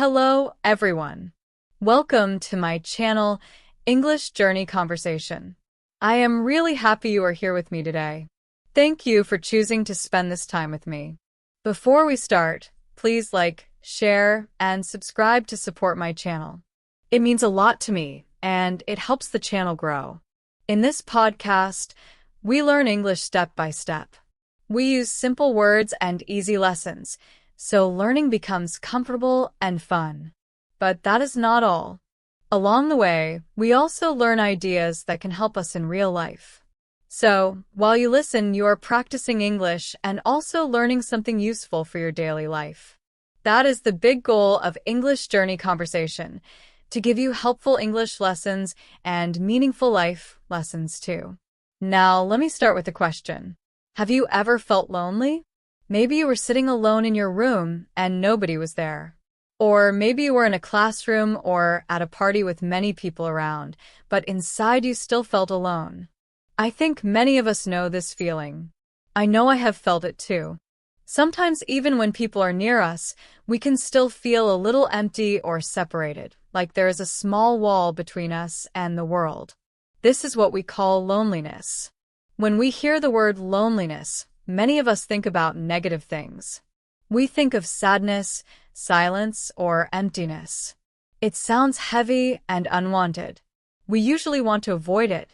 Hello, everyone. Welcome to my channel, English Journey Conversation. I am really happy you are here with me today. Thank you for choosing to spend this time with me. Before we start, please like, share, and subscribe to support my channel. It means a lot to me, and it helps the channel grow. In this podcast, we learn English step by step. We use simple words and easy lessons, so learning becomes comfortable and fun. But that is not all. Along the way, we also learn ideas that can help us in real life. So, while you listen, you are practicing English and also learning something useful for your daily life. That is the big goal of English Journey Conversation, to give you helpful English lessons and meaningful life lessons too. Now, let me start with a question. Have you ever felt lonely? Maybe you were sitting alone in your room and nobody was there. Or maybe you were in a classroom or at a party with many people around, but inside you still felt alone. I think many of us know this feeling. I know I have felt it too. Sometimes even when people are near us, we can still feel a little empty or separated, like there is a small wall between us and the world. This is what we call loneliness. When we hear the word loneliness, many of us think about negative things. We think of sadness, silence, or emptiness. It sounds heavy and unwanted. We usually want to avoid it.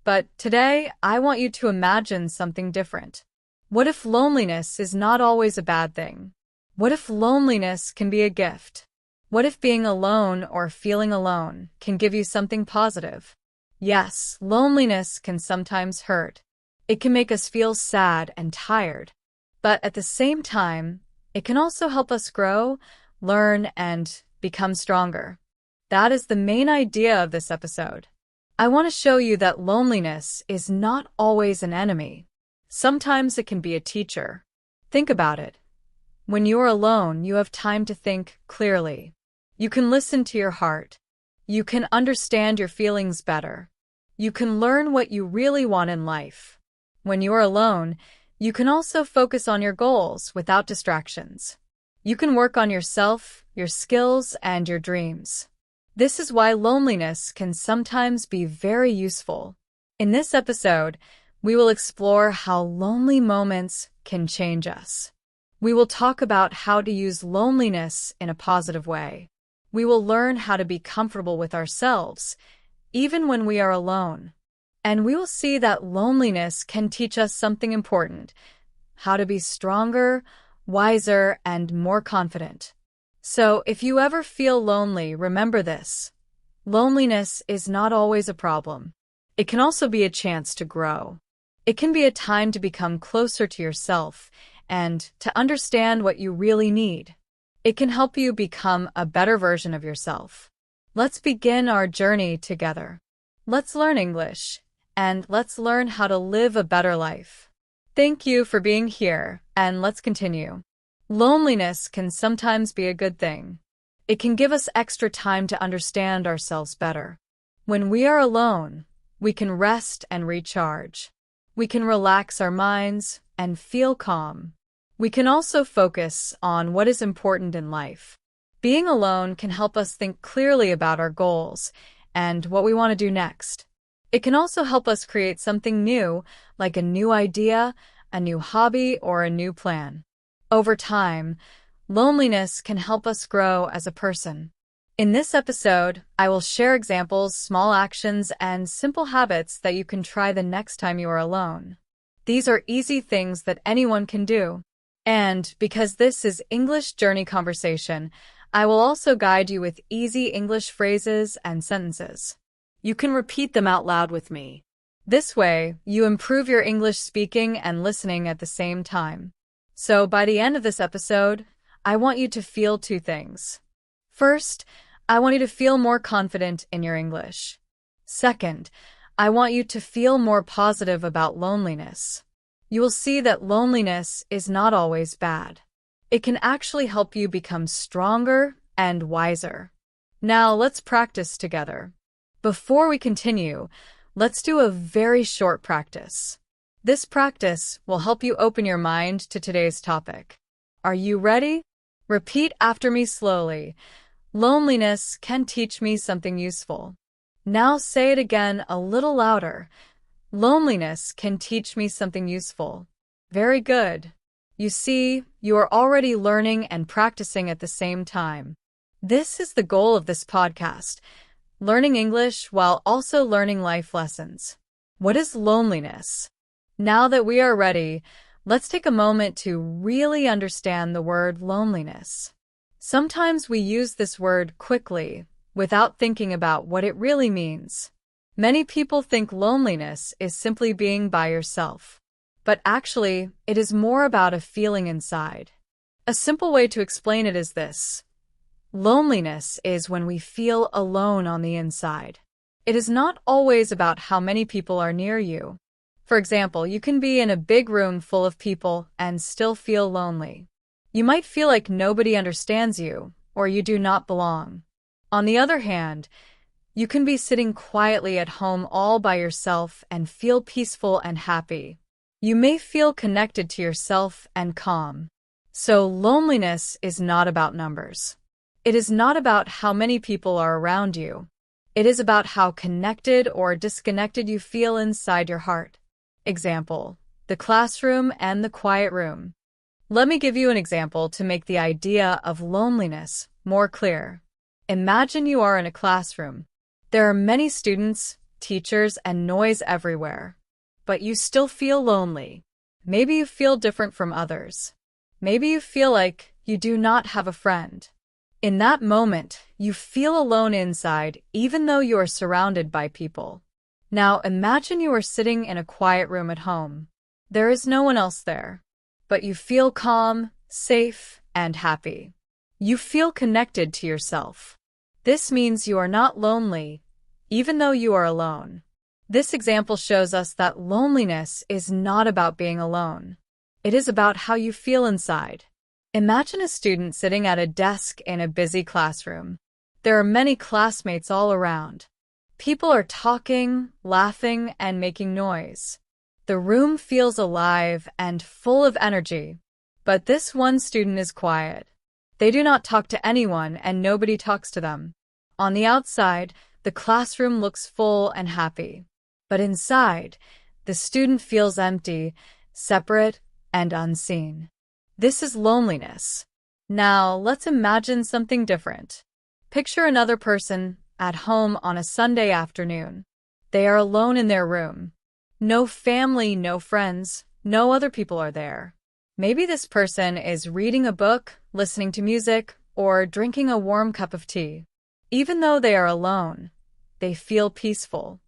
But today, I want you to imagine something different. What if loneliness is not always a bad thing? What if loneliness can be a gift? What if being alone or feeling alone can give you something positive? Yes, loneliness can sometimes hurt. It can make us feel sad and tired. But at the same time, it can also help us grow, learn, and become stronger. That is the main idea of this episode. I want to show you that loneliness is not always an enemy. Sometimes it can be a teacher. Think about it. When you are alone, you have time to think clearly. You can listen to your heart. You can understand your feelings better. You can learn what you really want in life. When you are alone, you can also focus on your goals without distractions. You can work on yourself, your skills, and your dreams. This is why loneliness can sometimes be very useful. In this episode, we will explore how lonely moments can change us. We will talk about how to use loneliness in a positive way. We will learn how to be comfortable with ourselves, even when we are alone. And we will see that loneliness can teach us something important: how to be stronger, wiser, and more confident. So, if you ever feel lonely, remember this. Loneliness is not always a problem. It can also be a chance to grow. It can be a time to become closer to yourself and to understand what you really need. It can help you become a better version of yourself. Let's begin our journey together. Let's learn English, and let's learn how to live a better life. Thank you for being here, and let's continue. Loneliness can sometimes be a good thing. It can give us extra time to understand ourselves better. When we are alone, we can rest and recharge. We can relax our minds and feel calm. We can also focus on what is important in life. Being alone can help us think clearly about our goals and what we want to do next. It can also help us create something new, like a new idea, a new hobby, or a new plan. Over time, loneliness can help us grow as a person. In this episode, I will share examples, small actions, and simple habits that you can try the next time you are alone. These are easy things that anyone can do. And because this is English Journey Conversation, I will also guide you with easy English phrases and sentences. You can repeat them out loud with me. This way, you improve your English speaking and listening at the same time. So by the end of this episode, I want you to feel two things. First, I want you to feel more confident in your English. Second, I want you to feel more positive about loneliness. You will see that loneliness is not always bad. It can actually help you become stronger and wiser. Now let's practice together. Before we continue, let's do a very short practice. This practice will help you open your mind to today's topic. Are you ready? Repeat after me slowly. Loneliness can teach me something useful. Now say it again a little louder. Loneliness can teach me something useful. Very good. You see, you are already learning and practicing at the same time. This is the goal of this podcast, learning English while also learning life lessons. What is loneliness? Now that we are ready, let's take a moment to really understand the word loneliness. Sometimes we use this word quickly, without thinking about what it really means. Many people think loneliness is simply being by yourself. But actually, it is more about a feeling inside. A simple way to explain it is this. Loneliness is when we feel alone on the inside. It is not always about how many people are near you. For example, you can be in a big room full of people and still feel lonely. You might feel like nobody understands you, or you do not belong. On the other hand, you can be sitting quietly at home all by yourself and feel peaceful and happy. You may feel connected to yourself and calm. So loneliness is not about numbers. It is not about how many people are around you. It is about how connected or disconnected you feel inside your heart. Example, the classroom and the quiet room. Let me give you an example to make the idea of loneliness more clear. Imagine you are in a classroom. There are many students, teachers, and noise everywhere. But you still feel lonely. Maybe you feel different from others. Maybe you feel like you do not have a friend. In that moment, you feel alone inside, even though you are surrounded by people. Now imagine you are sitting in a quiet room at home. There is no one else there. But you feel calm, safe, and happy. You feel connected to yourself. This means you are not lonely, even though you are alone. This example shows us that loneliness is not about being alone. It is about how you feel inside. Imagine a student sitting at a desk in a busy classroom. There are many classmates all around. People are talking, laughing, and making noise. The room feels alive and full of energy. But this one student is quiet. They do not talk to anyone and nobody talks to them. On the outside, the classroom looks full and happy. But inside, the student feels empty, separate, and unseen. This is loneliness. Now, let's imagine something different. Picture another person at home on a Sunday afternoon. They are alone in their room. No family, no friends, no other people are there. Maybe this person is reading a book, listening to music, or drinking a warm cup of tea. Even though they are alone, they feel peaceful.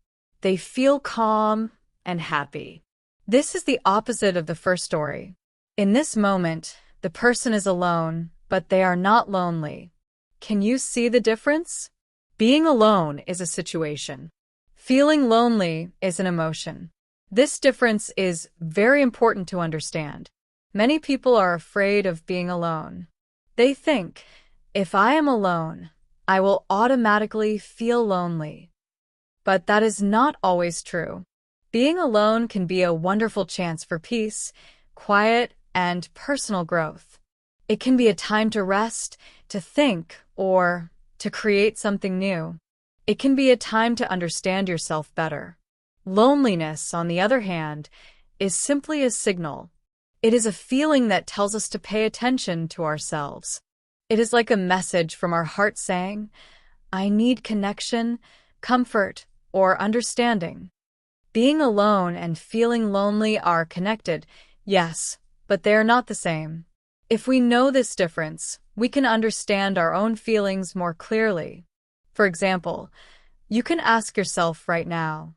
They feel calm and happy. This is the opposite of the first story. In this moment, the person is alone, but they are not lonely. Can you see the difference? Being alone is a situation. Feeling lonely is an emotion. This difference is very important to understand. Many people are afraid of being alone. They think, if I am alone, I will automatically feel lonely. But that is not always true. Being alone can be a wonderful chance for peace, quiet, and personal growth. It can be a time to rest, to think, or to create something new. It can be a time to understand yourself better. Loneliness, on the other hand, is simply a signal. It is a feeling that tells us to pay attention to ourselves. It is like a message from our heart saying, I need connection, comfort, or understanding. Being alone and feeling lonely are connected, yes, but they are not the same. If we know this difference, we can understand our own feelings more clearly. For example, you can ask yourself right now,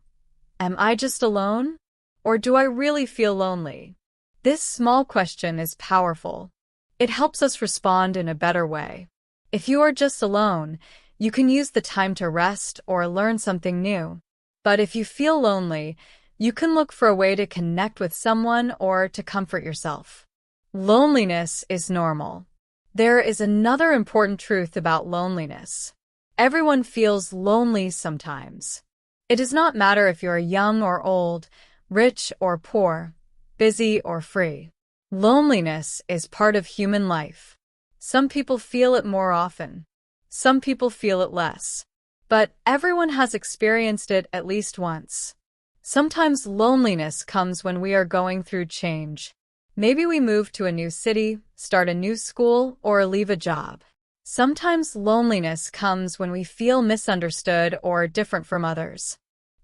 am I just alone? Or do I really feel lonely? This small question is powerful. It helps us respond in a better way. If you are just alone, you can use the time to rest or learn something new. But if you feel lonely, you can look for a way to connect with someone or to comfort yourself. Loneliness is normal. There is another important truth about loneliness. Everyone feels lonely sometimes. It does not matter if you're young or old, rich or poor, busy or free. Loneliness is part of human life. Some people feel it more often. Some people feel it less. But everyone has experienced it at least once. Sometimes loneliness comes when we are going through change. Maybe we move to a new city, start a new school, or leave a job. Sometimes loneliness comes when we feel misunderstood or different from others.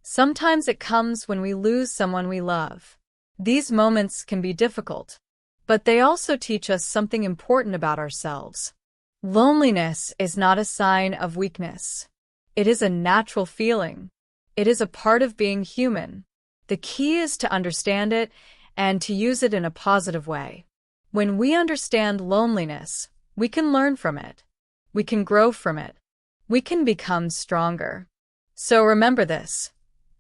Sometimes it comes when we lose someone we love. These moments can be difficult, but they also teach us something important about ourselves. Loneliness is not a sign of weakness. It is a natural feeling. It is a part of being human. The key is to understand it and to use it in a positive way. When we understand loneliness, we can learn from it. We can grow from it. We can become stronger. So remember this.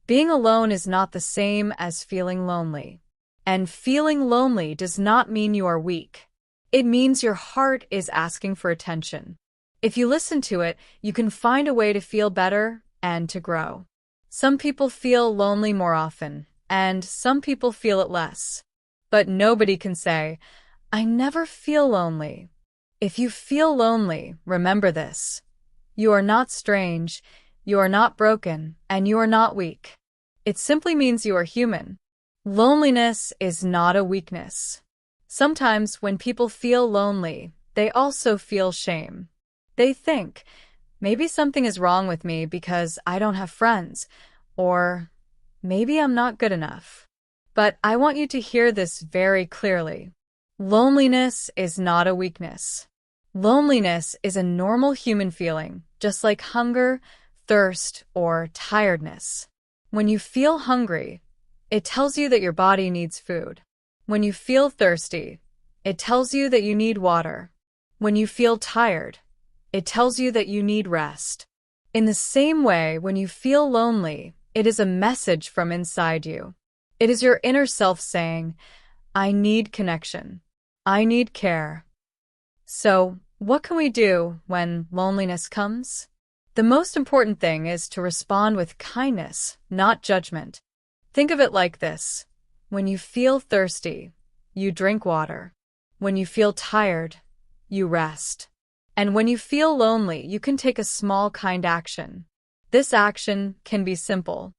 Being alone is not the same as feeling lonely. And feeling lonely does not mean you are weak. It means your heart is asking for attention. If you listen to it, you can find a way to feel better and to grow. Some people feel lonely more often, and some people feel it less. But nobody can say, "I never feel lonely." If you feel lonely, remember this. You are not strange, you are not broken, and you are not weak. It simply means you are human. Loneliness is not a weakness. Sometimes when people feel lonely, they also feel shame. They think, maybe something is wrong with me because I don't have friends, or maybe I'm not good enough. But I want you to hear this very clearly. Loneliness is not a weakness. Loneliness is a normal human feeling, just like hunger, thirst, or tiredness. When you feel hungry, it tells you that your body needs food. When you feel thirsty, it tells you that you need water. When you feel tired, it tells you that you need rest. In the same way, when you feel lonely, it is a message from inside you. It is your inner self saying, "I need connection. I need care." So, what can we do when loneliness comes? The most important thing is to respond with kindness, not judgment. Think of it like this. When you feel thirsty, you drink water. When you feel tired, you rest. And when you feel lonely, you can take a small, kind action. This action can be simple.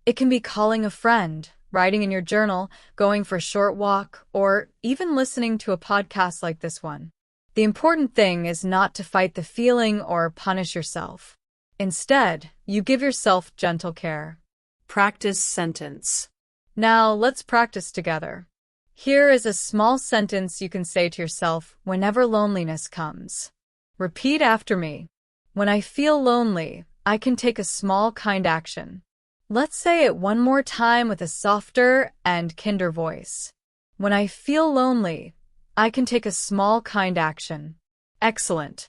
It can be calling a friend, writing in your journal, going for a short walk, or even listening to a podcast like this one. The important thing is not to fight the feeling or punish yourself. Instead, you give yourself gentle care. Practice sentence. Now, let's practice together. Here is a small sentence you can say to yourself whenever loneliness comes. Repeat after me. When I feel lonely, I can take a small, kind action. Let's say it one more time with a softer and kinder voice. When I feel lonely, I can take a small, kind action. Excellent.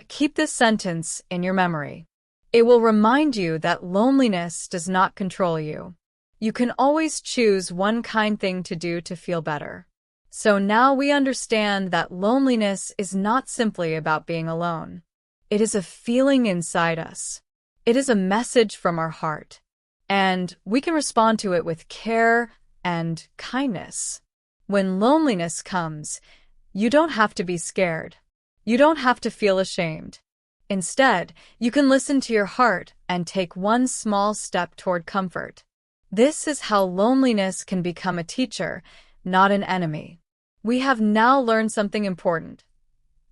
Keep this sentence in your memory. It will remind you that loneliness does not control you. You can always choose one kind thing to do to feel better. So now we understand that loneliness is not simply about being alone. It is a feeling inside us. It is a message from our heart. And we can respond to it with care and kindness. When loneliness comes, you don't have to be scared. You don't have to feel ashamed. Instead, you can listen to your heart and take one small step toward comfort. This is how loneliness can become a teacher, not an enemy. We have now learned something important.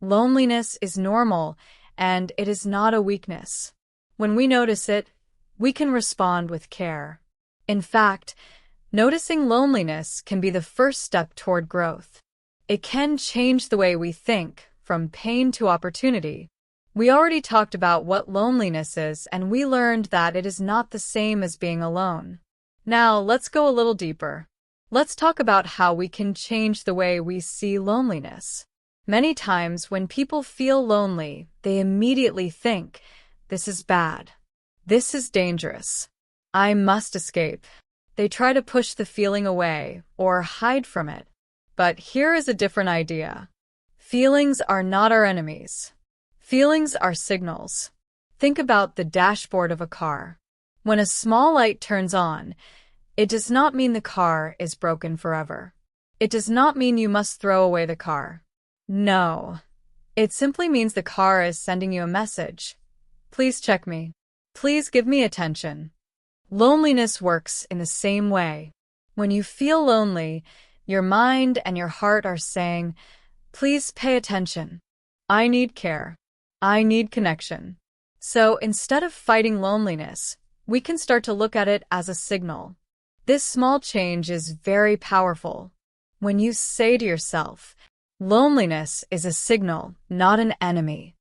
Loneliness is normal, and it is not a weakness. When we notice it, we can respond with care. In fact, noticing loneliness can be the first step toward growth. It can change the way we think, from pain to opportunity. We already talked about what loneliness is, and we learned that it is not the same as being alone. Now, let's go a little deeper. Let's talk about how we can change the way we see loneliness. Many times when people feel lonely, they immediately think, "This is bad. This is dangerous. I must escape." They try to push the feeling away or hide from it. But here is a different idea. Feelings are not our enemies. Feelings are signals. Think about the dashboard of a car. When a small light turns on, it does not mean the car is broken forever. It does not mean you must throw away the car. No. It simply means the car is sending you a message. Please check me. Please give me attention. Loneliness works in the same way. When you feel lonely, your mind and your heart are saying, please pay attention. I need care. I need connection. So instead of fighting loneliness, we can start to look at it as a signal. This small change is very powerful. When you say to yourself, loneliness is a signal, not an enemy,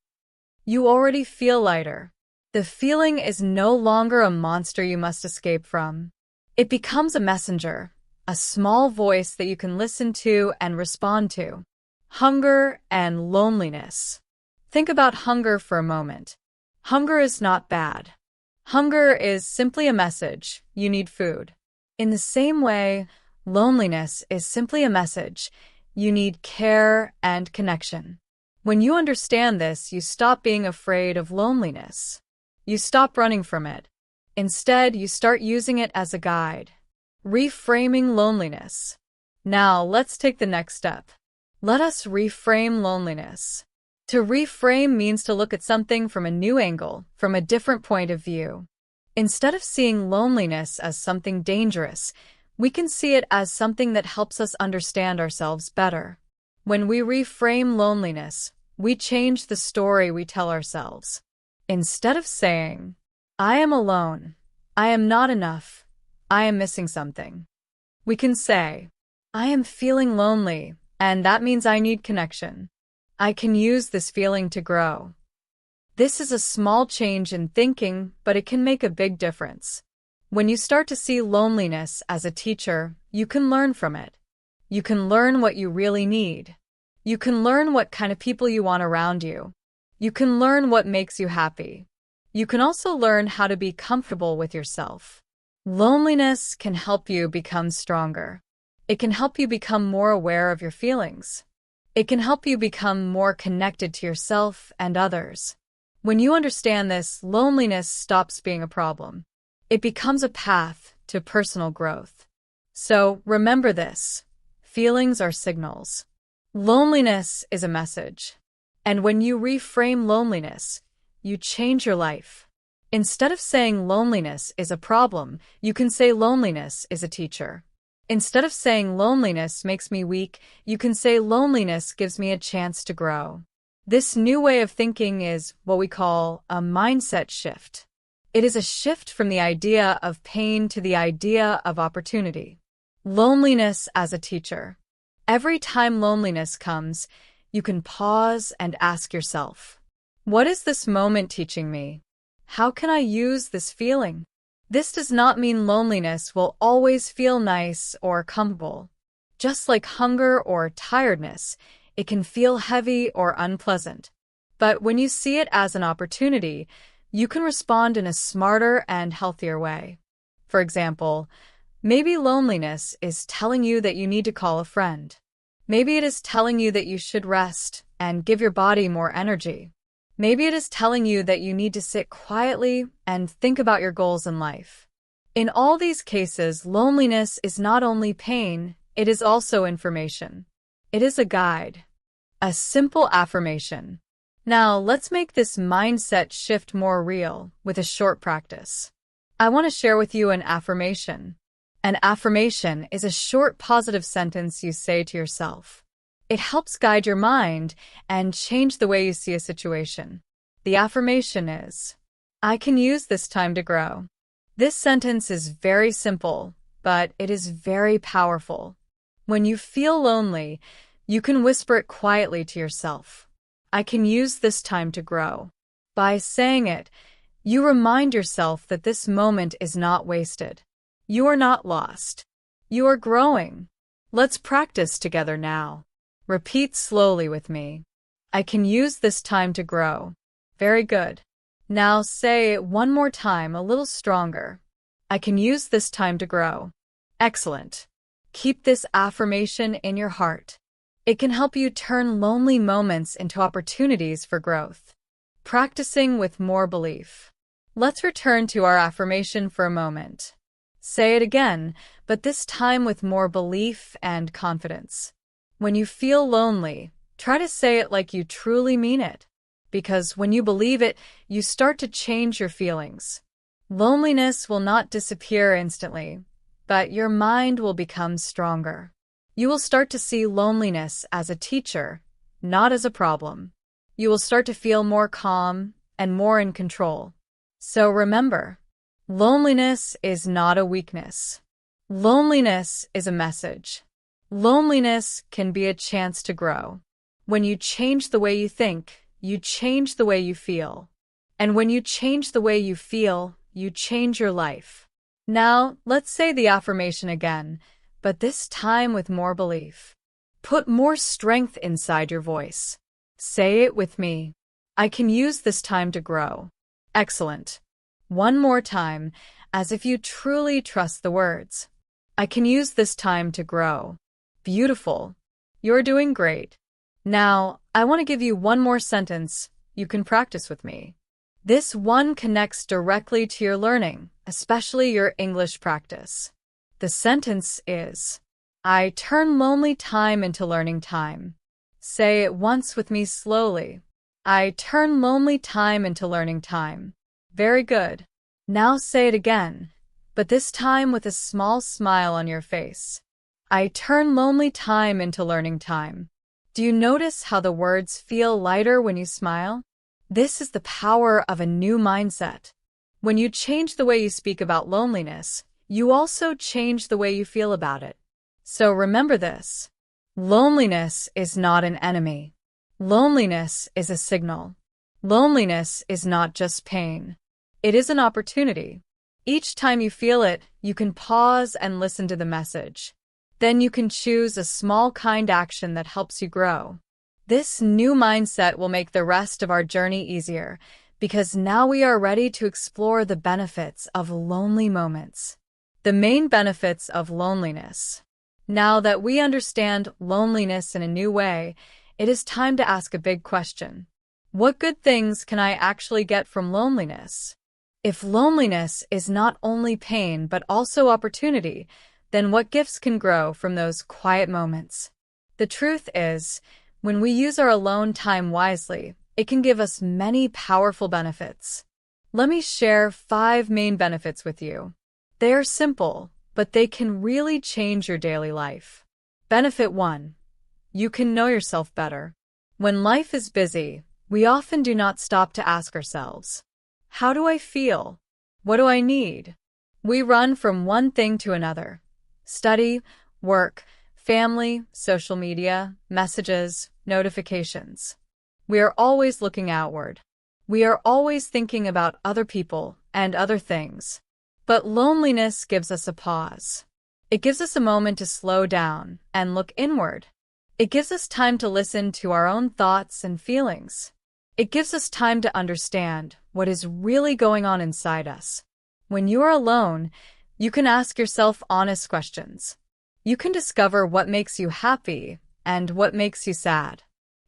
you already feel lighter. The feeling is no longer a monster you must escape from. It becomes a messenger, a small voice that you can listen to and respond to. Hunger and loneliness. Think about hunger for a moment. Hunger is not bad. Hunger is simply a message. You need food. In the same way, loneliness is simply a message. You need care and connection. When you understand this, you stop being afraid of loneliness. You stop running from it. Instead, you start using it as a guide. Reframing loneliness. Now, let's take the next step. Let us reframe loneliness. To reframe means to look at something from a new angle, from a different point of view. Instead of seeing loneliness as something dangerous, we can see it as something that helps us understand ourselves better. When we reframe loneliness, we change the story we tell ourselves. Instead of saying, I am alone, I am not enough, I am missing something, we can say, I am feeling lonely, and that means I need connection. I can use this feeling to grow. This is a small change in thinking, but it can make a big difference. When you start to see loneliness as a teacher, you can learn from it. You can learn what you really need. You can learn what kind of people you want around you. You can learn what makes you happy. You can also learn how to be comfortable with yourself. Loneliness can help you become stronger. It can help you become more aware of your feelings. It can help you become more connected to yourself and others. When you understand this, loneliness stops being a problem. It becomes a path to personal growth. So remember this. Feelings are signals. Loneliness is a message. And when you reframe loneliness, you change your life. Instead of saying loneliness is a problem, you can say loneliness is a teacher. Instead of saying loneliness makes me weak, you can say loneliness gives me a chance to grow. This new way of thinking is what we call a mindset shift. It is a shift from the idea of pain to the idea of opportunity. Loneliness as a teacher. Every time loneliness comes, you can pause and ask yourself, what is this moment teaching me? How can I use this feeling? This does not mean loneliness will always feel nice or comfortable. Just like hunger or tiredness, it can feel heavy or unpleasant. But when you see it as an opportunity, you can respond in a smarter and healthier way. For example, maybe loneliness is telling you that you need to call a friend. Maybe it is telling you that you should rest and give your body more energy. Maybe it is telling you that you need to sit quietly and think about your goals in life. In all these cases, loneliness is not only pain, it is also information. It is a guide, a simple affirmation. Now, let's make this mindset shift more real with a short practice. I want to share with you an affirmation. An affirmation is a short positive sentence you say to yourself. It helps guide your mind and change the way you see a situation. The affirmation is, I can use this time to grow. This sentence is very simple, but it is very powerful. When you feel lonely, you can whisper it quietly to yourself. I can use this time to grow. By saying it, you remind yourself that this moment is not wasted. You are not lost. You are growing. Let's practice together now. Repeat slowly with me. I can use this time to grow. Very good. Now say it one more time, a little stronger. I can use this time to grow. Excellent. Keep this affirmation in your heart. It can help you turn lonely moments into opportunities for growth. Practicing with more belief. Let's return to our affirmation for a moment. Say it again, but this time with more belief and confidence. When you feel lonely, Try to say it like you truly mean it, because when you believe it, you start to change your feelings. Loneliness will not disappear instantly, but your mind will become stronger. You will start to see loneliness as a teacher, not as a problem. You will start to feel more calm and more in control. So remember, loneliness is not a weakness. Loneliness is a message. Loneliness can be a chance to grow. When you change the way you think, you change the way you feel. And when you change the way you feel, you change your life. Now, let's say the affirmation again, but this time with more belief. Put more strength inside your voice. Say it with me. I can use this time to grow. Excellent. One more time, as if you truly trust the words. I can use this time to grow. Beautiful. You're doing great. Now, I want to give you one more sentence you can practice with me. This one connects directly to your learning, especially your English practice. The sentence is, I turn lonely time into learning time. Say it once with me slowly. I turn lonely time into learning time. Very good. Now say it again, but this time with a small smile on your face. I turn lonely time into learning time. Do you notice how the words feel lighter when you smile? This is the power of a new mindset. When you change the way you speak about loneliness, you also change the way you feel about it. So remember this. Loneliness is not an enemy. Loneliness is a signal. Loneliness is not just pain. It is an opportunity. Each time you feel it, you can pause and listen to the message. Then you can choose a small kind action that helps you grow. This new mindset will make the rest of our journey easier, because now we are ready to explore the benefits of lonely moments. The main benefits of loneliness. Now that we understand loneliness in a new way, it is time to ask a big question. What good things can I actually get from loneliness? If loneliness is not only pain but also opportunity, then what gifts can grow from those quiet moments? The truth is, when we use our alone time wisely, it can give us many powerful benefits. Let me share 5 main benefits with you. They are simple, but they can really change your daily life. Benefit 1. You can know yourself better. When life is busy, we often do not stop to ask ourselves, how do I feel? What do I need? We run from one thing to another. Study, work, family, social media, messages, notifications. We are always looking outward. We are always thinking about other people and other things. But loneliness gives us a pause. It gives us a moment to slow down and look inward. It gives us time to listen to our own thoughts and feelings. It gives us time to understand what is really going on inside us. When you are alone, you can ask yourself honest questions. You can discover what makes you happy and what makes you sad.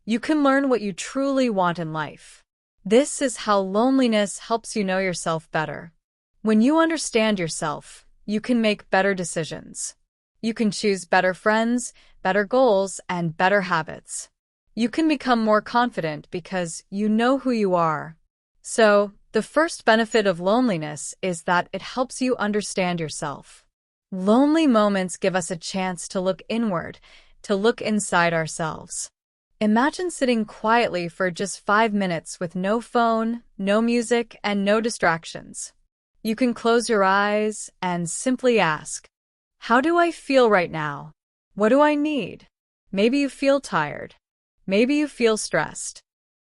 You can learn what you truly want in life. This is how loneliness helps you know yourself better. When you understand yourself, you can make better decisions. You can choose better friends, better goals, and better habits. You can become more confident because you know who you are. So, the first benefit of loneliness is that it helps you understand yourself. Lonely moments give us a chance to look inward, to look inside ourselves. Imagine sitting quietly for just 5 minutes with no phone, no music, and no distractions. You can close your eyes and simply ask, how do I feel right now? What do I need? Maybe you feel tired. Maybe you feel stressed.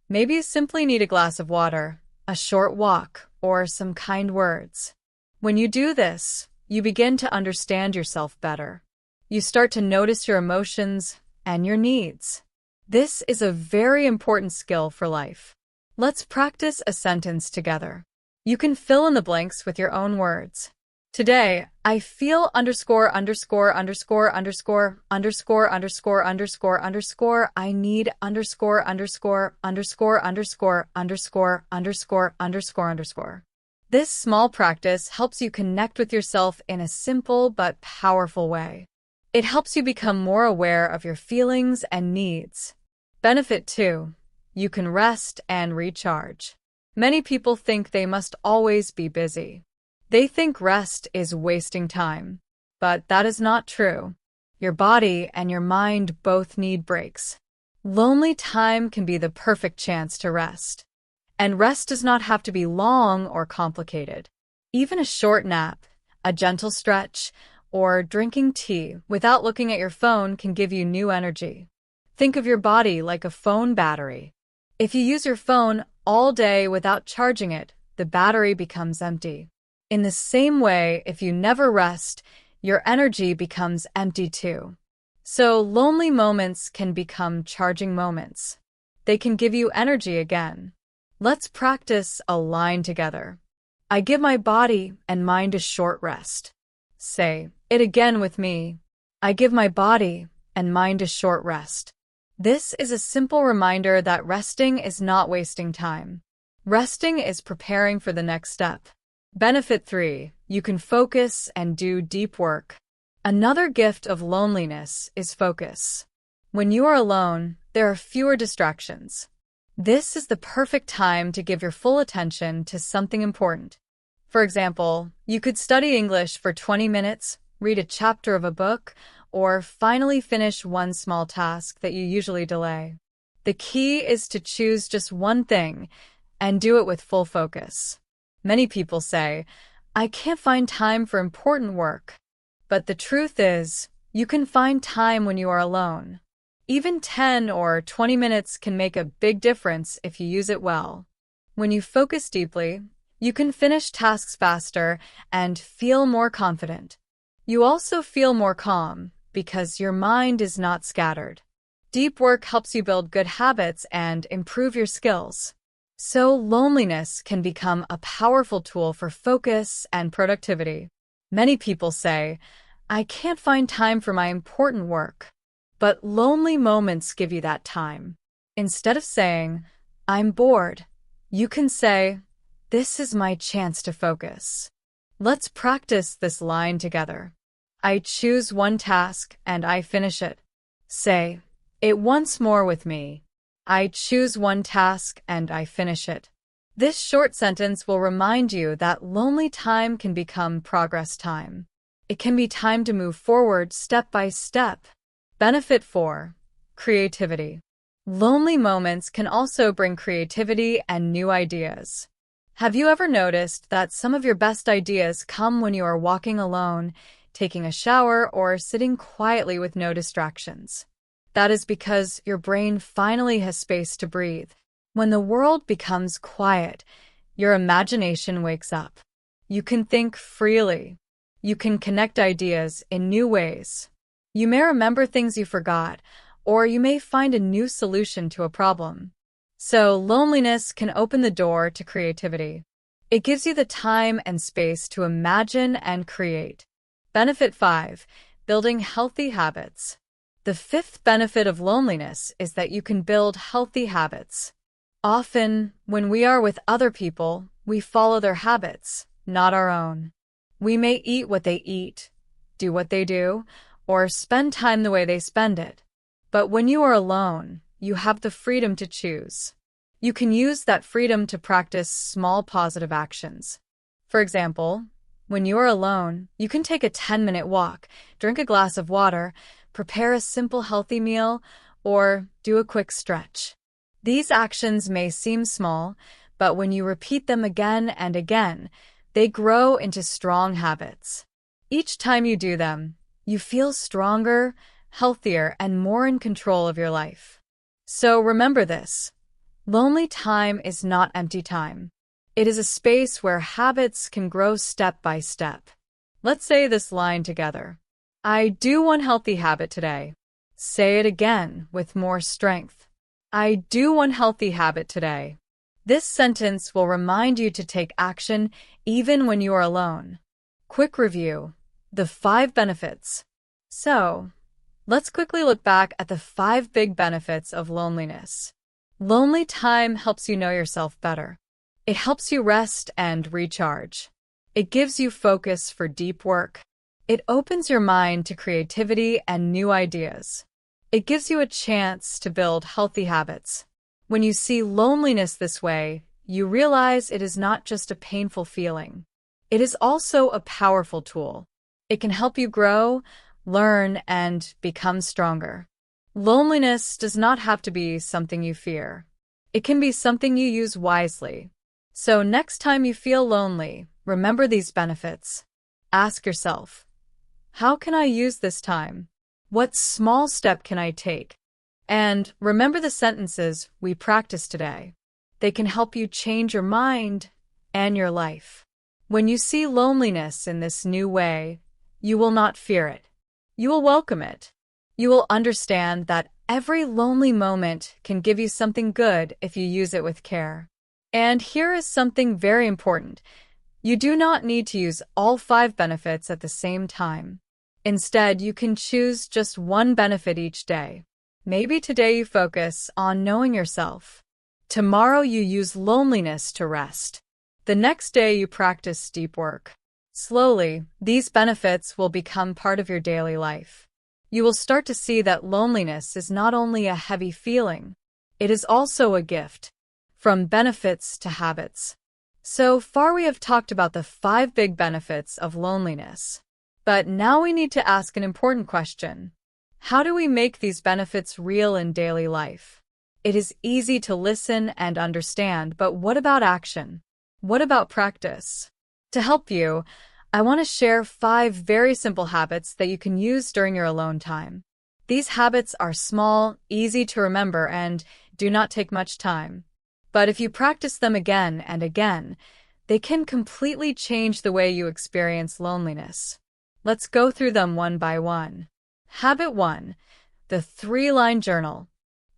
Maybe you simply need a glass of water, a short walk, or some kind words. When you do this, you begin to understand yourself better. You start to notice your emotions and your needs. This is a very important skill for life. Let's practice a sentence together. You can fill in the blanks with your own words. Today, I feel underscore underscore underscore underscore underscore underscore underscore underscore I need underscore underscore underscore underscore underscore underscore underscore underscore. This small practice helps you connect with yourself in a simple but powerful way. It helps you become more aware of your feelings and needs. Benefit 2. You can rest and recharge. Many people think they must always be busy. They think rest is wasting time, but that is not true. Your body and your mind both need breaks. Lonely time can be the perfect chance to rest. And rest does not have to be long or complicated. Even a short nap, a gentle stretch, or drinking tea without looking at your phone can give you new energy. Think of your body like a phone battery. If you use your phone all day without charging it, the battery becomes empty. In the same way, if you never rest, your energy becomes empty too. So lonely moments can become charging moments. They can give you energy again. Let's practice a line together. I give my body and mind a short rest. Say it again with me. I give my body and mind a short rest. This is a simple reminder that resting is not wasting time. Resting is preparing for the next step. Benefit 3. You can focus and do deep work. Another gift of loneliness is focus. When you are alone, there are fewer distractions. This is the perfect time to give your full attention to something important. For example, you could study English for 20 minutes, read a chapter of a book, or finally finish one small task that you usually delay. The key is to choose just one thing and do it with full focus. Many people say, I can't find time for important work. But the truth is, you can find time when you are alone. Even 10 or 20 minutes can make a big difference if you use it well. When you focus deeply, you can finish tasks faster and feel more confident. You also feel more calm because your mind is not scattered. Deep work helps you build good habits and improve your skills. So loneliness can become a powerful tool for focus and productivity. Many people say, I can't find time for my important work. But lonely moments give you that time. Instead of saying, I'm bored, you can say, this is my chance to focus. Let's practice this line together. I choose one task and I finish it. Say it once more with me. I choose one task and I finish it. This short sentence will remind you that lonely time can become progress time. It can be time to move forward step by step. Benefit 4. Creativity. Lonely moments can also bring creativity and new ideas. Have you ever noticed that some of your best ideas come when you are walking alone, taking a shower, or sitting quietly with no distractions? That is because your brain finally has space to breathe. When the world becomes quiet, your imagination wakes up. You can think freely. You can connect ideas in new ways. You may remember things you forgot, or you may find a new solution to a problem. So loneliness can open the door to creativity. It gives you the time and space to imagine and create. Benefit 5. Building healthy habits. The fifth benefit of loneliness is that you can build healthy habits. Often, when we are with other people, we follow their habits, not our own. We may eat what they eat, do what they do, or spend time the way they spend it. But when you are alone, you have the freedom to choose. You can use that freedom to practice small positive actions. For example, when you are alone, you can take a 10-minute walk, drink a glass of water, prepare a simple healthy meal, or do a quick stretch. These actions may seem small, but when you repeat them again and again, they grow into strong habits. Each time you do them, you feel stronger, healthier, and more in control of your life. So remember this. Lonely time is not empty time. It is a space where habits can grow step by step. Let's say this line together. I do one healthy habit today. Say it again with more strength. I do one healthy habit today. This sentence will remind you to take action even when you are alone. Quick review. The 5 benefits. So, let's quickly look back at the 5 big benefits of loneliness. Lonely time helps you know yourself better. It helps you rest and recharge. It gives you focus for deep work. It opens your mind to creativity and new ideas. It gives you a chance to build healthy habits. When you see loneliness this way, you realize it is not just a painful feeling. It is also a powerful tool. It can help you grow, learn, and become stronger. Loneliness does not have to be something you fear. It can be something you use wisely. So next time you feel lonely, remember these benefits. Ask yourself, how can I use this time? What small step can I take? And remember the sentences we practiced today. They can help you change your mind and your life. When you see loneliness in this new way, you will not fear it. You will welcome it. You will understand that every lonely moment can give you something good if you use it with care. And here is something very important. You do not need to use all 5 benefits at the same time. Instead, you can choose just one benefit each day. Maybe today you focus on knowing yourself. Tomorrow you use loneliness to rest. The next day you practice deep work. Slowly, these benefits will become part of your daily life. You will start to see that loneliness is not only a heavy feeling, it is also a gift. From benefits to habits. So far we have talked about the 5 big benefits of loneliness. But now we need to ask an important question. How do we make these benefits real in daily life? It is easy to listen and understand, but what about action? What about practice? To help you, I want to share 5 very simple habits that you can use during your alone time. These habits are small, easy to remember, and do not take much time. But if you practice them again and again, they can completely change the way you experience loneliness. Let's go through them one by one. Habit 1. The 3-line journal.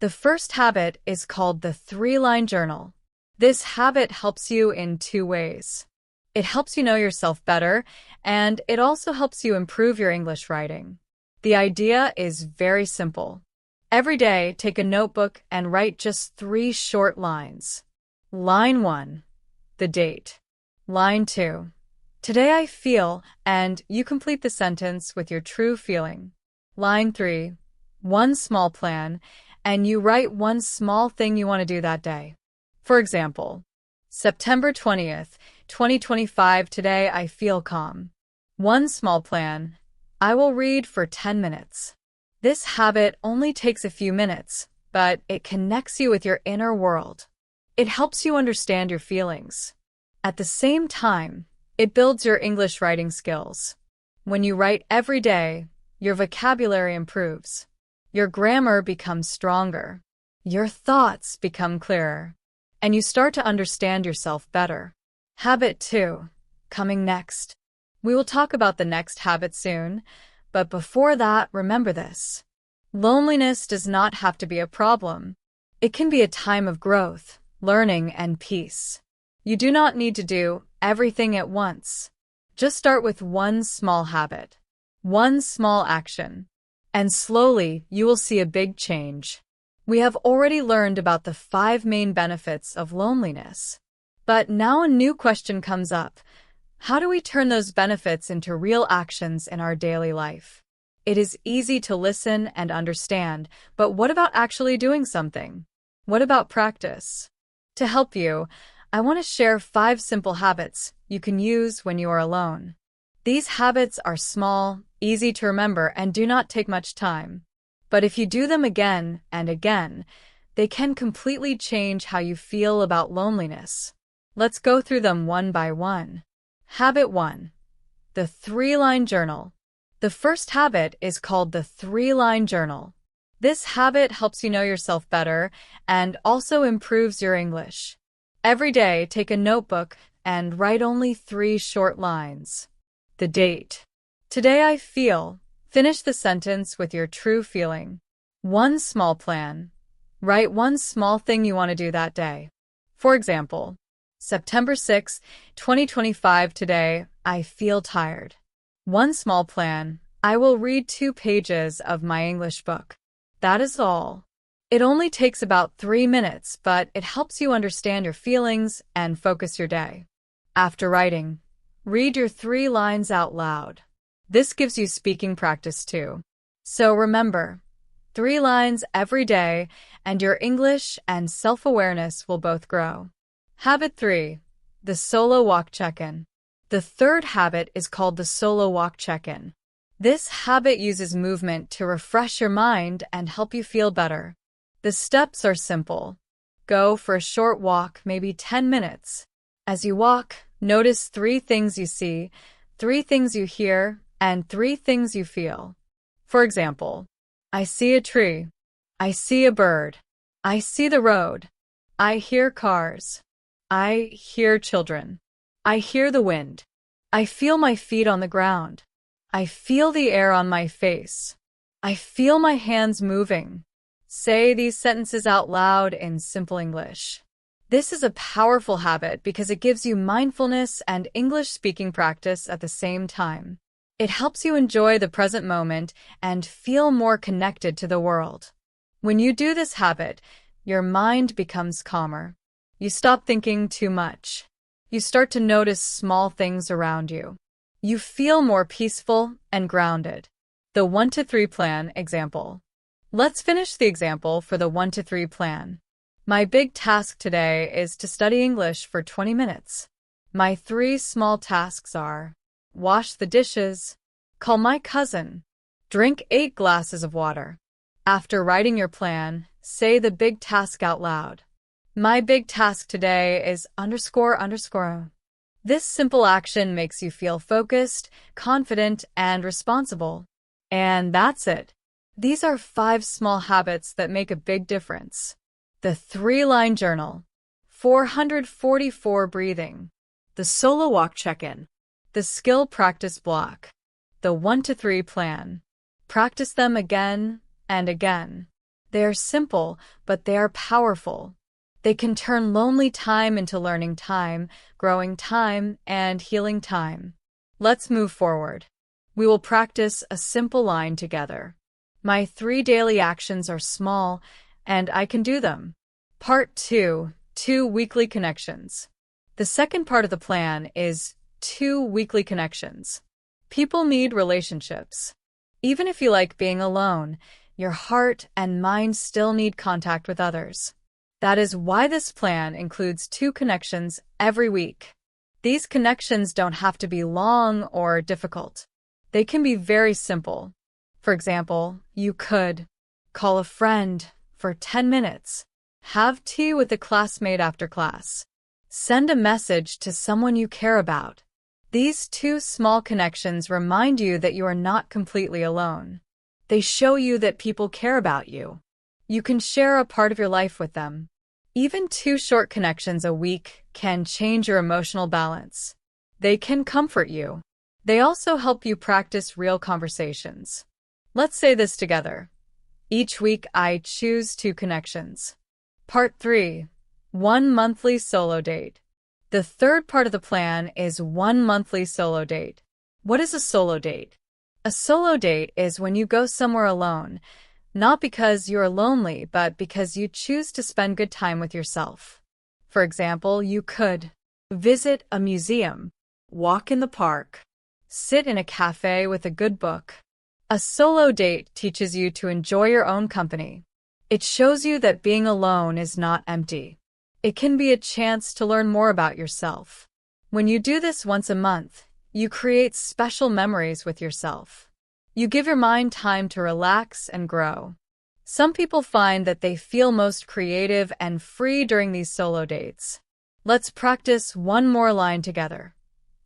The first habit is called the 3-line journal. This habit helps you in 2 ways. It helps you know yourself better, and it also helps you improve your English writing. The idea is very simple. Every day, take a notebook and write just 3 short lines. Line 1. The date. Line 2. Today I feel, and you complete the sentence with your true feeling. Line 3. One small plan, and you write one small thing you want to do that day. For example, September 20th, 2025, today I feel calm. One small plan, I will read for 10 minutes. This habit only takes a few minutes, but it connects you with your inner world. It helps you understand your feelings. At the same time, it builds your English writing skills. When you write every day, your vocabulary improves. Your grammar becomes stronger. Your thoughts become clearer. And you start to understand yourself better. Habit 2. Coming next. We will talk about the next habit soon, but before that, remember this. Loneliness does not have to be a problem. It can be a time of growth, learning, and peace. You do not need to do everything at once. Just start with one small habit, one small action, and slowly you will see a big change. We have already learned about the 5 main benefits of loneliness. But now a new question comes up. How do we turn those benefits into real actions in our daily life? It is easy to listen and understand, but what about actually doing something? What about practice? To help you, I want to share 5 simple habits you can use when you are alone. These habits are small, easy to remember, and do not take much time. But if you do them again and again, they can completely change how you feel about loneliness. Let's go through them one by one. Habit 1. The 3-line journal. The first habit is called the 3-line journal. This habit helps you know yourself better and also improves your English. Every day, take a notebook and write only 3 short lines. The date. Today I feel. Finish the sentence with your true feeling. One small plan. Write one small thing you want to do that day. For example, September 6, 2025, today I feel tired. One small plan. I will read 2 pages of my English book. That is all. It only takes about 3 minutes, but it helps you understand your feelings and focus your day. After writing, read your 3 lines out loud. This gives you speaking practice too. So remember, 3 lines every day, and your English and self-awareness will both grow. Habit 3. The solo walk check-in. The third habit is called the solo walk check-in. This habit uses movement to refresh your mind and help you feel better. The steps are simple. Go for a short walk, maybe 10 minutes. As you walk, notice 3 things you see, 3 things you hear, and 3 things you feel. For example, I see a tree. I see a bird. I see the road. I hear cars. I hear children. I hear the wind. I feel my feet on the ground. I feel the air on my face. I feel my hands moving. Say these sentences out loud in simple English. This is a powerful habit because it gives you mindfulness and English speaking practice at the same time. It helps you enjoy the present moment and feel more connected to the world. When you do this habit, your mind becomes calmer. You stop thinking too much. You start to notice small things around you. You feel more peaceful and grounded. The 1 to 3 plan example. Let's finish the example for the 1 to 3 plan. My big task today is to study English for 20 minutes. My 3 small tasks are: wash the dishes, call my cousin, drink 8 glasses of water. After writing your plan, say the big task out loud. My big task today is ... This simple action makes you feel focused, confident, and responsible. And that's it. These are 5 small habits that make a big difference. The 3-line journal, 444 breathing, the solo walk check-in, the skill practice block, the 1 to 3 plan. Practice them again and again. They are simple, but they are powerful. They can turn lonely time into learning time, growing time, and healing time. Let's move forward. We will practice a simple line together. My 3 daily actions are small, and I can do them. Part 2, 2 weekly connections. The second part of the plan is 2 weekly connections. People need relationships. Even if you like being alone, your heart and mind still need contact with others. That is why this plan includes 2 connections every week. These connections don't have to be long or difficult. They can be very simple. For example, you could call a friend for 10 minutes, have tea with a classmate after class, send a message to someone you care about. These 2 small connections remind you that you are not completely alone. They show you that people care about you. You can share a part of your life with them. Even 2 short connections a week can change your emotional balance. They can comfort you. They also help you practice real conversations. Let's say this together. Each week I choose 2 connections. Part 3. 1 monthly solo date. The third part of the plan is 1 monthly solo date. What is a solo date? A solo date is when you go somewhere alone, not because you're lonely, but because you choose to spend good time with yourself. For example, you could visit a museum, walk in the park, sit in a cafe with a good book. A solo date teaches you to enjoy your own company. It shows you that being alone is not empty. It can be a chance to learn more about yourself. When you do this once a month, you create special memories with yourself. You give your mind time to relax and grow. Some people find that they feel most creative and free during these solo dates. Let's practice one more line together.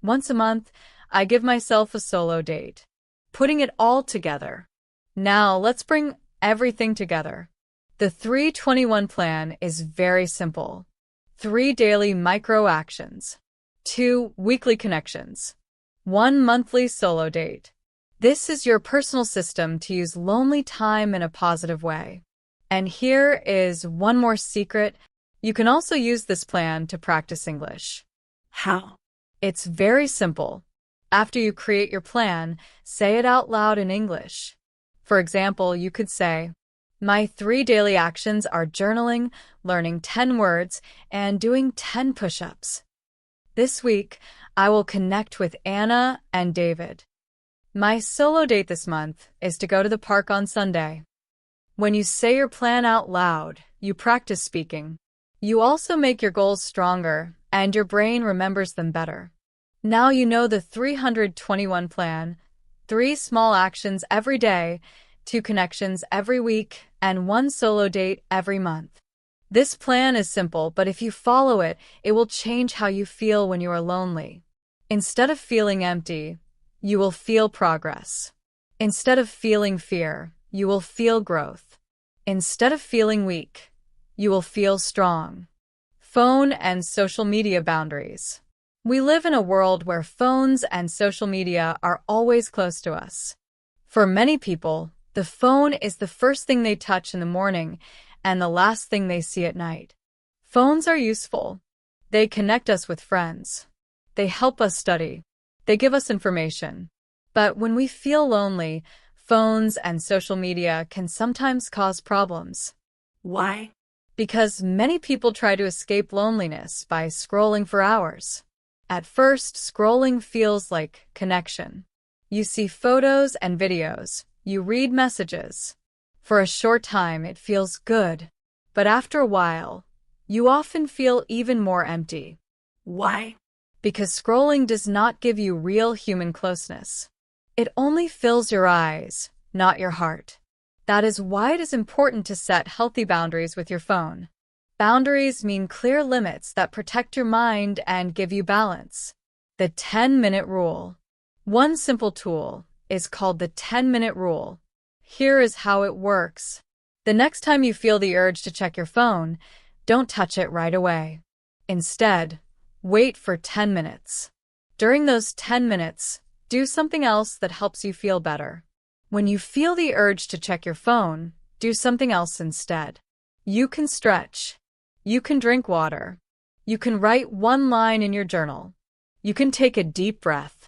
Once a month, I give myself a solo date. Putting it all together. Now, let's bring everything together. The 321 plan is very simple. 3 daily micro actions. 2 weekly connections. 1 monthly solo date. This is your personal system to use lonely time in a positive way. And here is one more secret. You can also use this plan to practice English. How? It's very simple. After you create your plan, say it out loud in English. For example, you could say, my 3 daily actions are journaling, learning 10 words, and doing 10 push-ups. This week, I will connect with Anna and David. My solo date this month is to go to the park on Sunday. When you say your plan out loud, you practice speaking. You also make your goals stronger, and your brain remembers them better. Now you know the 321 plan: 3 small actions every day, 2 connections every week, and 1 solo date every month. This plan is simple, but if you follow it, it will change how you feel when you are lonely. Instead of feeling empty, you will feel progress. Instead of feeling fear, you will feel growth. Instead of feeling weak, you will feel strong. Phone and social media boundaries. We live in a world where phones and social media are always close to us. For many people, the phone is the first thing they touch in the morning and the last thing they see at night. Phones are useful. They connect us with friends. They help us study. They give us information. But when we feel lonely, phones and social media can sometimes cause problems. Why? Because many people try to escape loneliness by scrolling for hours. At first, scrolling feels like connection. You see photos and videos. You read messages. For a short time, it feels good. But after a while, you often feel even more empty. Why? Because scrolling does not give you real human closeness. It only fills your eyes, not your heart. That is why it is important to set healthy boundaries with your phone. Boundaries mean clear limits that protect your mind and give you balance. The 10-minute rule. One simple tool is called the 10-minute rule. Here is how it works. The next time you feel the urge to check your phone, don't touch it right away. Instead, wait for 10 minutes. During those 10 minutes, do something else that helps you feel better. When you feel the urge to check your phone, do something else instead. You can stretch. You can drink water. You can write one line in your journal. You can take a deep breath.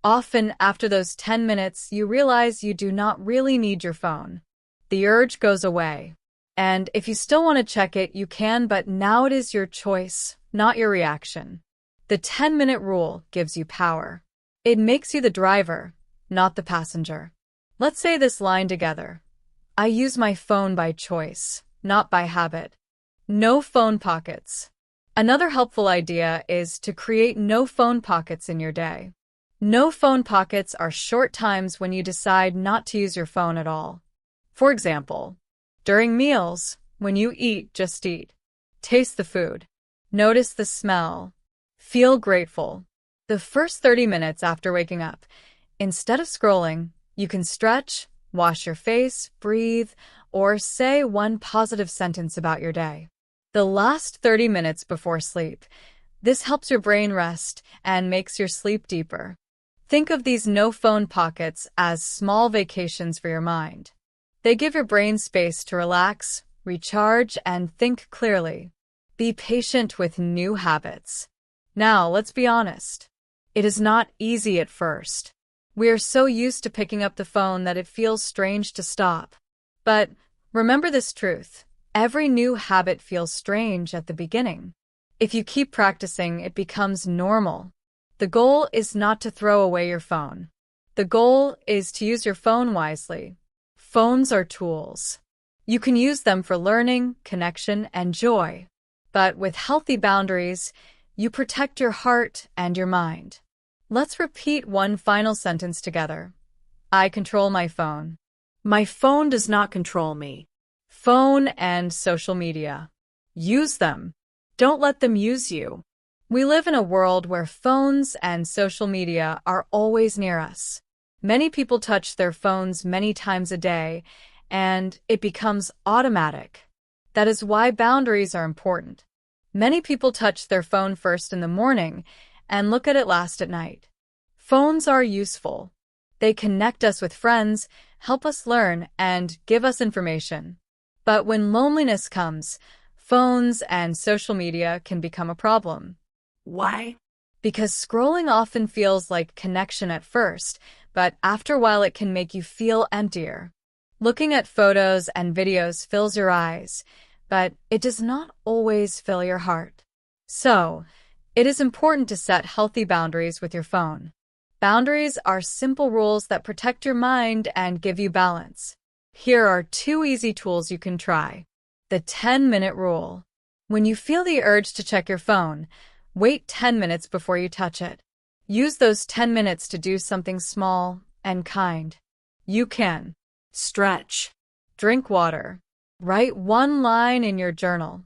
Often, after those 10 minutes, you realize you do not really need your phone. The urge goes away. And if you still want to check it, you can, but now it is your choice, not your reaction. The 10-minute rule gives you power. It makes you the driver, not the passenger. Let's say this line together. I use my phone by choice, not by habit. No phone pockets. Another helpful idea is to create no phone pockets in your day. No phone pockets are short times when you decide not to use your phone at all. For example, during meals, when you eat, just eat. Taste the food. Notice the smell. Feel grateful. The first 30 minutes after waking up, instead of scrolling, you can stretch, wash your face, breathe, or say one positive sentence about your day. The last 30 minutes before sleep. This helps your brain rest and makes your sleep deeper. Think of these no-phone pockets as small vacations for your mind. They give your brain space to relax, recharge, and think clearly. Be patient with new habits. Now, let's be honest. It is not easy at first. We are so used to picking up the phone that it feels strange to stop. But remember this truth. Every new habit feels strange at the beginning. If you keep practicing, it becomes normal. The goal is not to throw away your phone. The goal is to use your phone wisely. Phones are tools. You can use them for learning, connection, and joy. But with healthy boundaries, you protect your heart and your mind. Let's repeat one final sentence together. I control my phone. My phone does not control me. Phone and social media. Use them. Don't let them use you. We live in a world where phones and social media are always near us. Many people touch their phones many times a day, and it becomes automatic. That is why boundaries are important. Many people touch their phone first in the morning and look at it last at night. Phones are useful. They connect us with friends, help us learn, and give us information. But when loneliness comes, phones and social media can become a problem. Why? Because scrolling often feels like connection at first, but after a while it can make you feel emptier. Looking at photos and videos fills your eyes, but it does not always fill your heart. So, it is important to set healthy boundaries with your phone. Boundaries are simple rules that protect your mind and give you balance. Here are 2 easy tools you can try. The 10-minute rule. When you feel the urge to check your phone, wait 10 minutes before you touch it. Use those 10 minutes to do something small and kind. You can Stretch. drink water, write 1 line in your journal,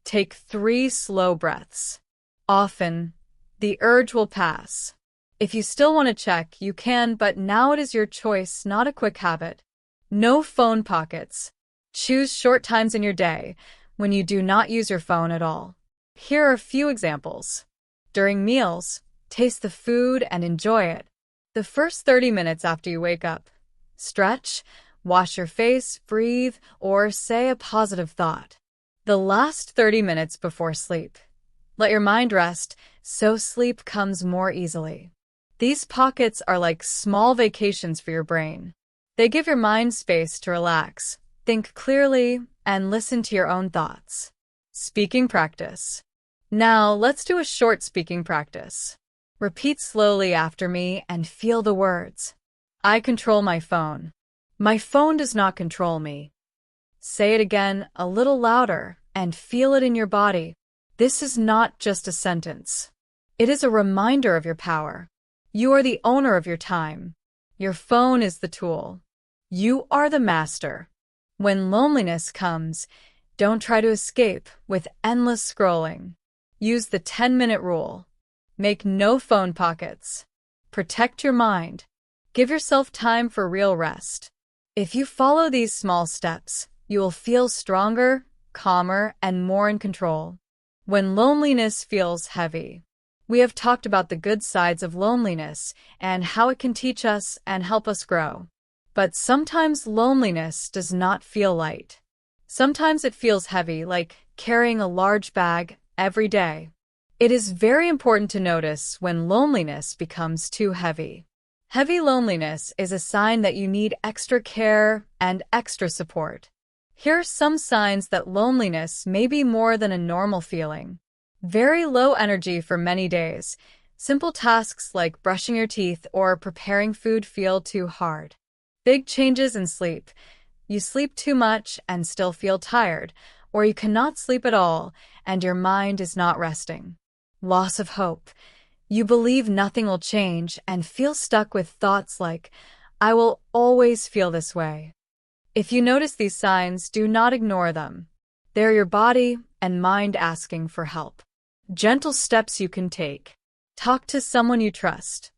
take 3 slow breaths. Often, the urge will pass. If you still want to check, you can, but now it is your choice, not a quick habit. No phone pockets. Choose short times in your day when you do not use your phone at all. Here are a few examples. During meals, taste the food and enjoy it. The first 30 minutes after you wake up. Stretch, wash your face, breathe, or say a positive thought. The last 30 minutes before sleep. Let your mind rest so sleep comes more easily. These pockets are like small vacations for your brain. They give your mind space to relax, think clearly, and listen to your own thoughts. Speaking practice. Now, let's do a short speaking practice. Repeat slowly after me and feel the words. I control my phone. My phone does not control me. Say it again a little louder and feel it in your body. This is not just a sentence. It is a reminder of your power. You are the owner of your time. Your phone is the tool. You are the master. When loneliness comes, don't try to escape with endless scrolling. Use the 10-minute rule. Make no phone pockets. Protect your mind. Give yourself time for real rest. If you follow these small steps, you will feel stronger, calmer, and more in control. When loneliness feels heavy. We have talked about the good sides of loneliness and how it can teach us and help us grow. But sometimes loneliness does not feel light. Sometimes it feels heavy, like carrying a large bag every day. It is very important to notice when loneliness becomes too heavy. Heavy loneliness is a sign that you need extra care and extra support. Here are some signs that loneliness may be more than a normal feeling. Very low energy for many days. Simple tasks like brushing your teeth or preparing food feel too hard. Big changes in sleep. You sleep too much and still feel tired, or you cannot sleep at all and your mind is not resting. Loss of hope. You believe nothing will change and feel stuck with thoughts like, I will always feel this way. If you notice these signs, do not ignore them. They're your body and mind asking for help. Gentle steps you can take. Talk to someone you trust.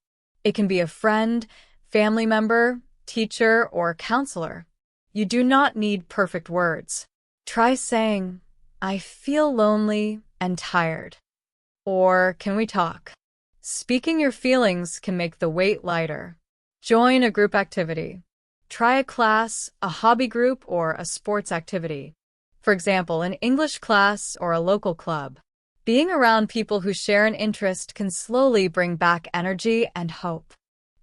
It can be a friend, family member, teacher, or counselor. You do not need perfect words. Try saying, I feel lonely and tired. Or, can we talk? Speaking your feelings can make the weight lighter. Join a group activity. Try a class, a hobby group, or a sports activity. For example, an English class or a local club. Being around people who share an interest can slowly bring back energy and hope.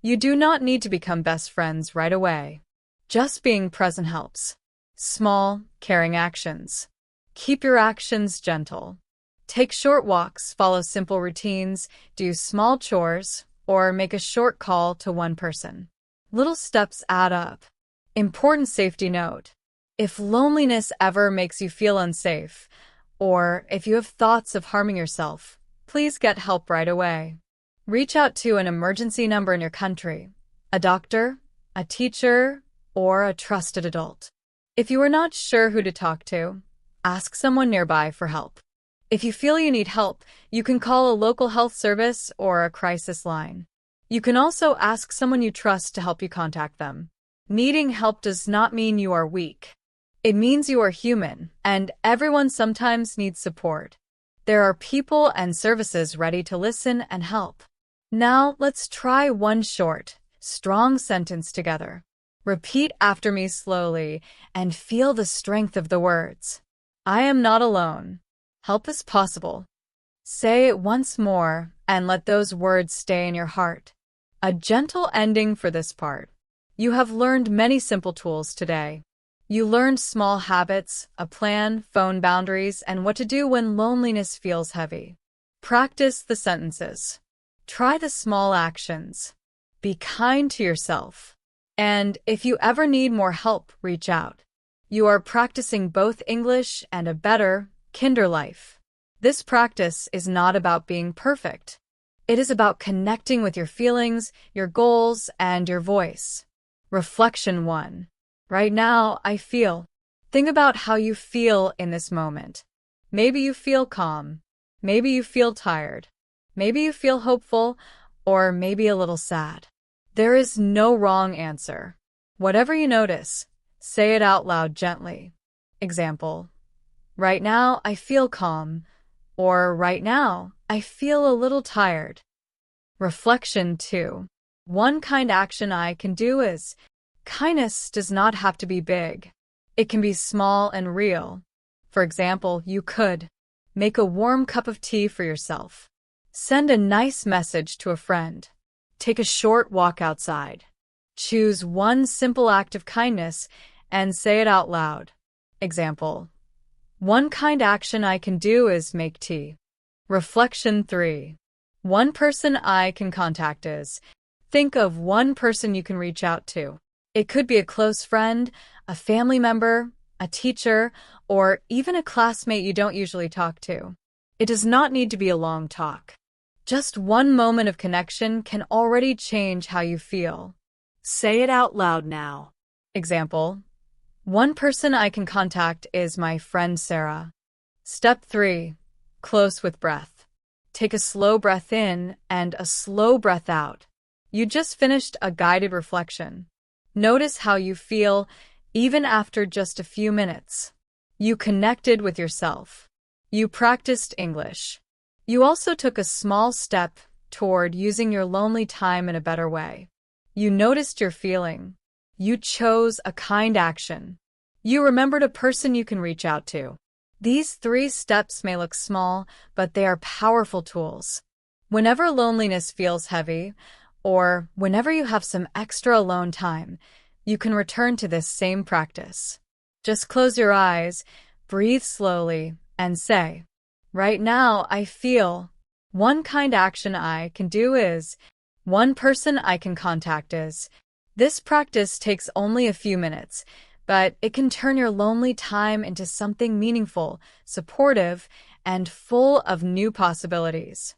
You do not need to become best friends right away. Just being present helps. Small, caring actions. Keep your actions gentle. Take short walks, follow simple routines, do small chores, or make a short call to one person. Little steps add up. Important safety note. If loneliness ever makes you feel unsafe, or if you have thoughts of harming yourself, please get help right away. Reach out to an emergency number in your country, a doctor, a teacher, or a trusted adult. If you are not sure who to talk to, ask someone nearby for help. If you feel you need help, you can call a local health service or a crisis line. You can also ask someone you trust to help you contact them. Needing help does not mean you are weak. It means you are human, and everyone sometimes needs support. There are people and services ready to listen and help. Now, let's try one short, strong sentence together. Repeat after me slowly and feel the strength of the words. I am not alone. Help is possible. Say it once more and let those words stay in your heart. A gentle ending for this part. You have learned many simple tools today. You learned small habits, a plan, phone boundaries, and what to do when loneliness feels heavy. Practice the sentences. Try the small actions. Be kind to yourself. And if you ever need more help, reach out. You are practicing both English and a better Kinderlife. This practice is not about being perfect. It is about connecting with your feelings, your goals, and your voice. Reflection 1. Right now, I feel. Think about how you feel in this moment. Maybe you feel calm. Maybe you feel tired. Maybe you feel hopeful, or maybe a little sad. There is no wrong answer. Whatever you notice, say it out loud gently. Example: right now, I feel calm, or right now, I feel a little tired. Reflection 2. One kind action I can do is, kindness does not have to be big. It can be small and real. For example, you could make a warm cup of tea for yourself. Send a nice message to a friend. Take a short walk outside. Choose one simple act of kindness and say it out loud. Example: one kind action I can do is make tea. Reflection 3. One person I can contact is, think of one person you can reach out to. It could be a close friend, a family member, a teacher, or even a classmate you don't usually talk to. It does not need to be a long talk. Just one moment of connection can already change how you feel. Say it out loud now. Example: one person I can contact is my friend Sarah. Step 3. Close with breath. Take a slow breath in and a slow breath out. You just finished a guided reflection. Notice how you feel even after just a few minutes. You connected with yourself. You practiced English. You also took a small step toward using your lonely time in a better way. You noticed your feeling. You chose a kind action. You remembered a person you can reach out to. These 3 steps may look small, but they are powerful tools. Whenever loneliness feels heavy, or whenever you have some extra alone time, you can return to this same practice. Just close your eyes, breathe slowly, and say, right now, I feel. One kind action I can do is. One person I can contact is. This practice takes only a few minutes, but it can turn your lonely time into something meaningful, supportive, and full of new possibilities.